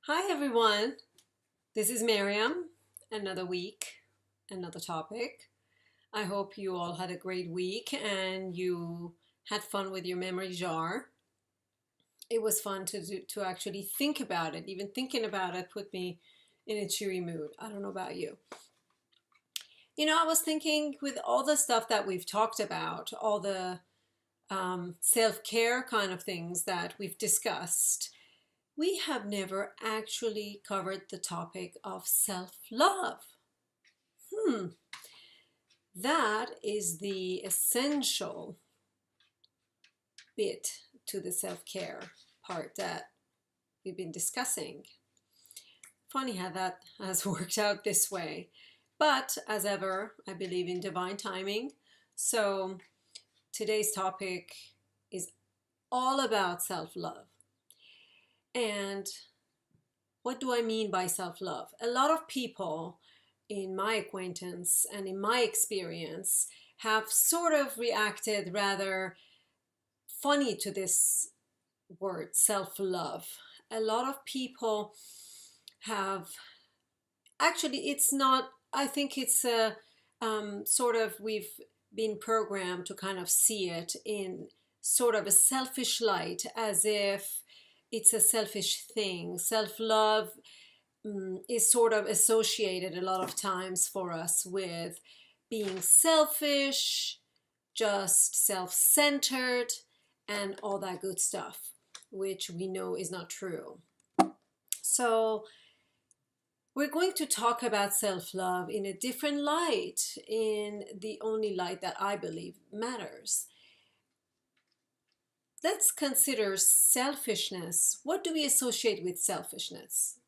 Hi everyone, this is Miriam. Another week, another topic. I hope you all had a great week and you had fun with your memory jar. It was fun to actually think about it. Even thinking about it put me in a cheery mood. I don't know about you. I was thinking with all the stuff that we've talked about, all the self-care kind of things that we've discussed, we have never actually covered the topic of self-love. Hmm, that is the essential bit to the self-care part that we've been discussing. Funny how that has worked out this way. But as ever, I believe in divine timing. So today's topic is all about self-love. And what do I mean by self-love? A lot of people in my acquaintance and in my experience have sort of reacted rather funny to this word, self-love. A lot of people have, actually, it's not, I think it's a sort of, we've been programmed to kind of see it in sort of a selfish light, as if it's a selfish thing. Self-love is sort of associated a lot of times for us with being selfish, just self-centered, and all that good stuff, which we know is not true. So we're going to talk about self-love in a different light, in the only light that I believe matters. Let's consider selfishness. What do we associate with selfishness?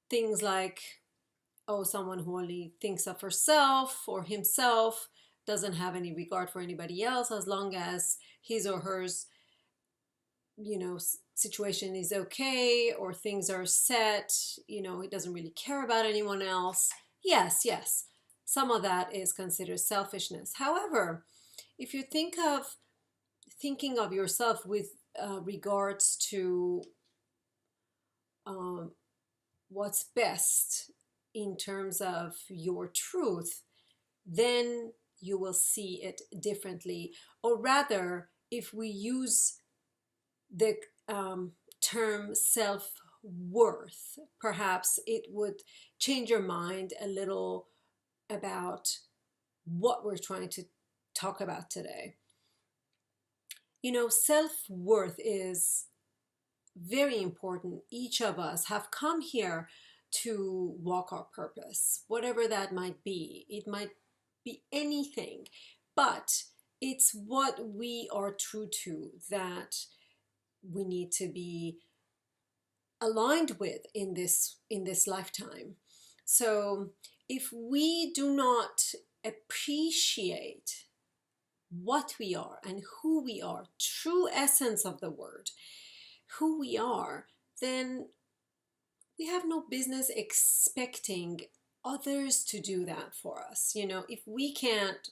Things like, oh, someone who only thinks of herself or himself, doesn't have any regard for anybody else as long as his or hers, situation is okay or things are set, he doesn't really care about anyone else. Yes, yes, some of that is considered selfishness. However, if you thinking of yourself with regards to um, what's best in terms of your truth, then you will see it differently. Or rather, if we use the term self-worth, perhaps it would change your mind a little about what we're trying to talk about today. Self-worth is very important. Each of us have come here to walk our purpose, whatever that might be. It might be anything, but it's what we are true to that we need to be aligned with in this lifetime. So if we do not appreciate what we are and who we are, true essence of the word, who we are, then we have no business expecting others to do that for us. If we can't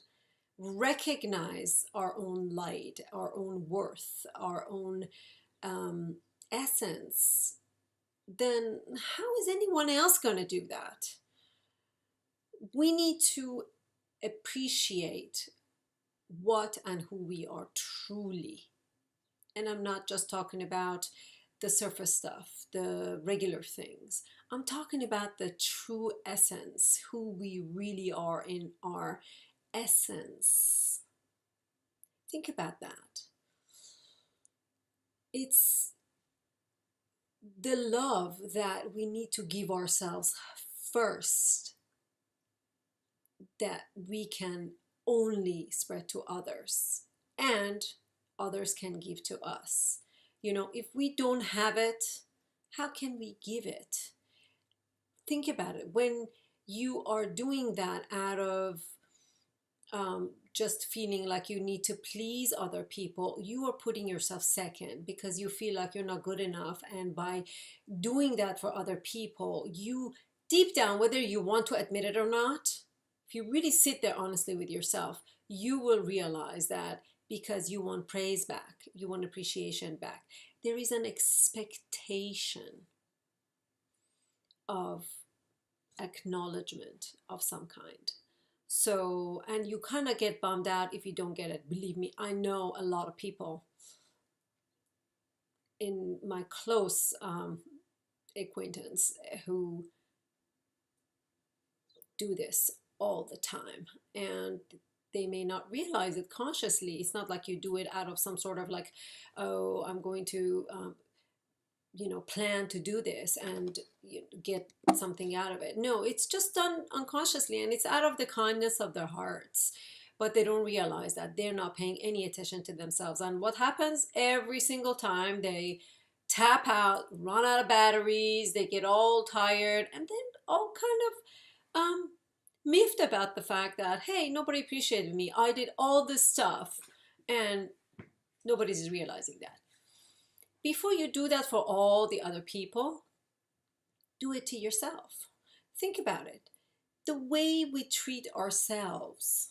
recognize our own light, our own worth, our own essence, then how is anyone else going to do that? We need to appreciate what and who we are truly. And I'm not just talking about the surface stuff, the regular things. I'm talking about the true essence, who we really are in our essence. Think about that. It's the love that we need to give ourselves first that we can only spread to others, and others can give to us. If we don't have it, how can we give it? Think about it. When you are doing that out of just feeling like you need to please other people, you are putting yourself second because you feel like you're not good enough. And by doing that for other people, you deep down, whether you want to admit it or not, if you really sit there honestly with yourself, you will realize that because you want praise back, you want appreciation back, there is an expectation. of acknowledgement of some kind. So, and you kind of get bummed out if you don't get it. Believe me, I know a lot of people in my close acquaintance who do this all the time, and they may not realize it consciously. It's not like you do it out of some sort of like, oh, I'm going to plan to do this and get something out of it. No, it's just done unconsciously, and it's out of the kindness of their hearts. But they don't realize that they're not paying any attention to themselves. And what happens every single time? They tap out, run out of batteries, they get all tired, and then all kind of miffed about the fact that, hey, nobody appreciated me. I did all this stuff, and nobody's realizing that. Before you do that for all the other people, do it to yourself. Think about it. The way we treat ourselves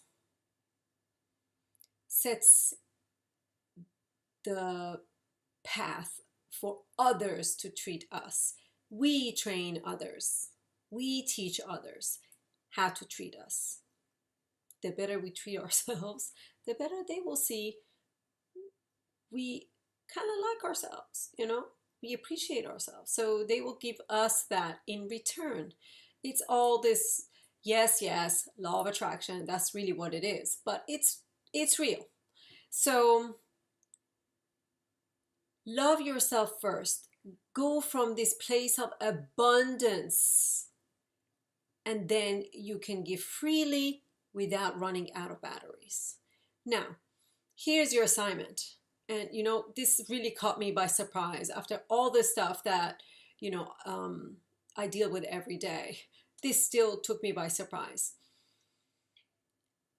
sets the path for others to treat us. We train others. We teach others how to treat us. The better we treat ourselves, the better they will see we kind of like ourselves, we appreciate ourselves. So they will give us that in return. It's all this, yes, law of attraction. That's really what it is, but it's real. So love yourself first. Go from this place of abundance, and then you can give freely without running out of batteries. Now, here's your assignment. And, this really caught me by surprise after all the stuff that, I deal with every day. This still took me by surprise.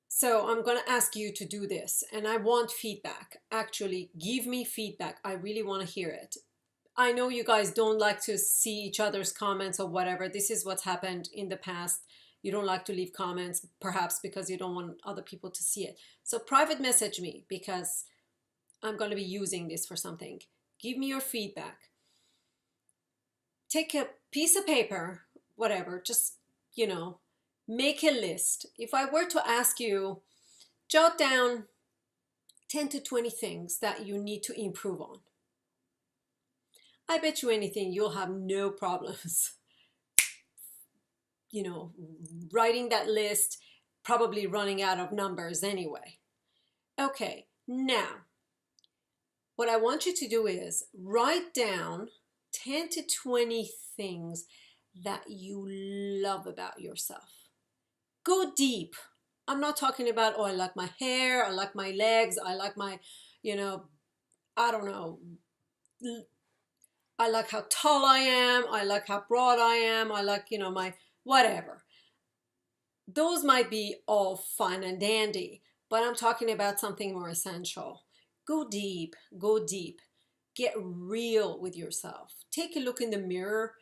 So I'm going to ask you to do this, and I want feedback. Actually, give me feedback. I really want to hear it. I know you guys don't like to see each other's comments or whatever. This is what's happened in the past. You don't like to leave comments, perhaps because you don't want other people to see it. So private message me, because I'm going to be using this for something. Give me your feedback. Take a piece of paper, whatever, just, make a list. If I were to ask you, jot down 10 to 20 things that you need to improve on. I bet you anything you'll have no problems, writing that list, probably running out of numbers anyway. Okay, now, what I want you to do is write down 10 to 20 things that you love about yourself. Go deep. I'm not talking about, oh, I like my hair, I like my legs, I like my, I don't know, I like how tall I am, I like how broad I am, I like, my whatever. Those might be all fun and dandy, but I'm talking about something more essential. Go deep, go deep. Get real with yourself. Take a look in the mirror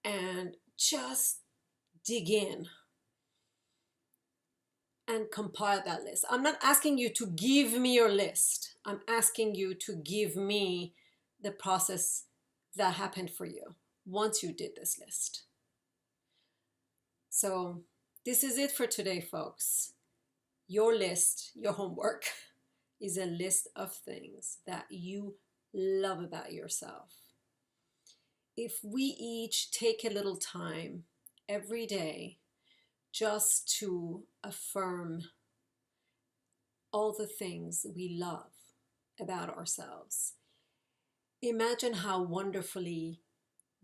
and just dig in and compile that list. I'm not asking you to give me your list. I'm asking you to give me the process that happened for you once you did this list. So this is it for today, folks. Your list, your homework, is a list of things that you love about yourself. If we each take a little time every day just to affirm all the things we love about ourselves, imagine how wonderfully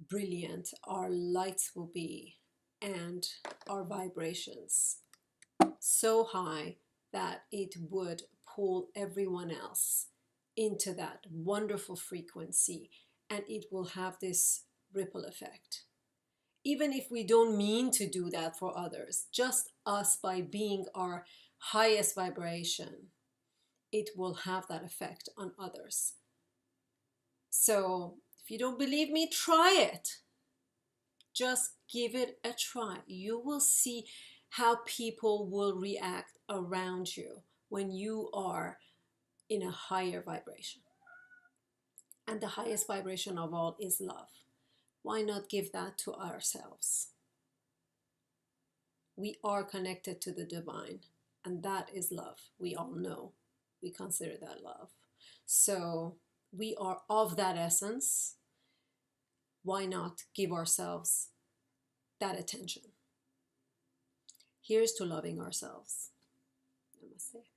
brilliant our lights will be and our vibrations so high that it would pull everyone else into that wonderful frequency, and it will have this ripple effect. Even if we don't mean to do that for others, just us by being our highest vibration, it will have that effect on others. So if you don't believe me, try it. Just give it a try. You will see how people will react around you when you are in a higher vibration. And the highest vibration of all is love. why not give that to ourselves? We are connected to the divine, and that is love. We all know. We consider that love. So we are of that essence. Why not give ourselves that attention? Here's to loving ourselves. Namaste.